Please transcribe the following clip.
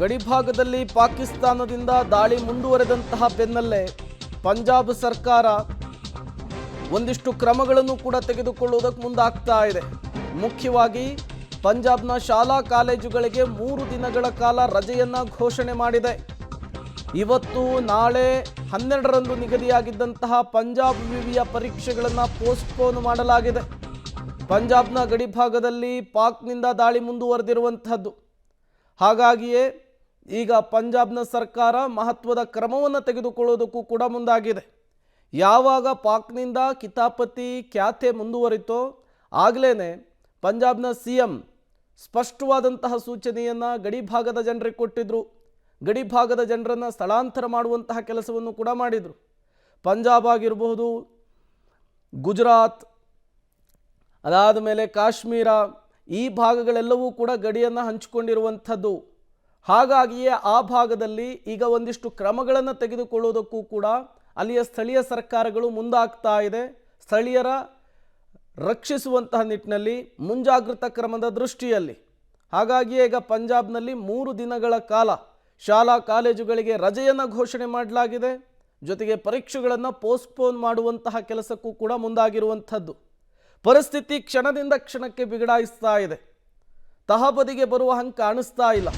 ಗಡಿಭಾಗದಲ್ಲಿ ಪಾಕಿಸ್ತಾನದಿಂದ ದಾಳಿ ಮುಂದುವರೆದಂತಹ ಬೆನ್ನಲ್ಲೇ ಪಂಜಾಬ್ ಸರ್ಕಾರ ಒಂದಿಷ್ಟು ಕ್ರಮಗಳನ್ನು ಕೂಡ ತೆಗೆದುಕೊಳ್ಳುವುದಕ್ಕೆ ಮುಂದಾಗ್ತಾ ಇದೆ. ಮುಖ್ಯವಾಗಿ ಪಂಜಾಬ್ನ ಶಾಲಾ ಕಾಲೇಜುಗಳಿಗೆ 3 ದಿನಗಳ ಕಾಲ ರಜೆಯನ್ನು ಘೋಷಣೆ ಮಾಡಿದೆ. ಇವತ್ತು ನಾಳೆ 12ರಂದು ನಿಗದಿಯಾಗಿದ್ದಂತಹ ಪಂಜಾಬ್ ವಿವಿಯ ಪರೀಕ್ಷೆಗಳನ್ನು ಪೋಸ್ಟ್ಪೋನ್ ಮಾಡಲಾಗಿದೆ. ಪಂಜಾಬ್ನ ಗಡಿಭಾಗದಲ್ಲಿ ಪಾಕ್ನಿಂದ ದಾಳಿ ಮುಂದುವರೆದಿರುವಂತಹದ್ದು. ಹಾಗಾಗಿಯೇ ಈಗ ಪಂಜಾಬ್ನ ಸರ್ಕಾರ ಮಹತ್ವದ ಕ್ರಮವನ್ನು ತೆಗೆದುಕೊಳ್ಳುವುದಕ್ಕೂ ಕೂಡ ಮುಂದಾಗಿದೆ. ಯಾವಾಗ ಪಾಕ್ನಿಂದ ಕಿತಾಪತಿ ಖ್ಯಾತೆ ಮುಂದುವರಿತೋ ಆಗಲೇ ಪಂಜಾಬ್ನ CM ಸ್ಪಷ್ಟವಾದಂತಹ ಸೂಚನೆಯನ್ನು ಗಡಿಭಾಗದ ಜನರಿಗೆ ಕೊಟ್ಟಿದ್ದರು. ಗಡಿಭಾಗದ ಜನರನ್ನು ಸ್ಥಳಾಂತರ ಮಾಡುವಂತಹ ಕೆಲಸವನ್ನು ಕೂಡ ಮಾಡಿದರು. ಪಂಜಾಬ್ ಆಗಿರಬಹುದು, ಗುಜರಾತ್, ಅದಾದ ಮೇಲೆ ಕಾಶ್ಮೀರ, ಈ ಭಾಗಗಳೆಲ್ಲವೂ ಕೂಡ ಗಡಿಯನ್ನು ಹಂಚಿಕೊಂಡಿರುವಂಥದ್ದು. ಹಾಗಾಗಿಯೇ ಆ ಭಾಗದಲ್ಲಿ ಈಗ ಒಂದಿಷ್ಟು ಕ್ರಮಗಳನ್ನು ತೆಗೆದುಕೊಳ್ಳುವುದಕ್ಕೂ ಕೂಡ ಅಲ್ಲಿಯ ಸ್ಥಳೀಯ ಸರ್ಕಾರಗಳು ಮುಂದಾಗ್ತಾ ಇದೆ. ಸ್ಥಳೀಯರ ರಕ್ಷಿಸುವಂತಹ ನಿಟ್ಟಿನಲ್ಲಿ ಮುಂಜಾಗೃತಾ ಕ್ರಮದ ದೃಷ್ಟಿಯಲ್ಲಿ. ಹಾಗಾಗಿಯೇ ಈಗ ಪಂಜಾಬ್ನಲ್ಲಿ 3 ದಿನಗಳ ಕಾಲ ಶಾಲಾ ಕಾಲೇಜುಗಳಿಗೆ ರಜೆಯನ್ನು ಘೋಷಣೆ ಮಾಡಲಾಗಿದೆ. ಜೊತೆಗೆ ಪರೀಕ್ಷೆಗಳನ್ನು ಪೋಸ್ಟ್ಪೋನ್ ಮಾಡುವಂತಹ ಕೆಲಸಕ್ಕೂ ಕೂಡ ಮುಂದಾಗಿರುವಂಥದ್ದು. ಪರಿಸ್ಥಿತಿ ಕ್ಷಣದಿಂದ ಕ್ಷಣಕ್ಕೆ ಬಿಗಡಾಯಿಸ್ತಾ ಇದೆ. ತಹಬದಿಗೆ ಬರುವ ಹಂಗೆ ಕಾಣಿಸ್ತಾ ಇಲ್ಲ.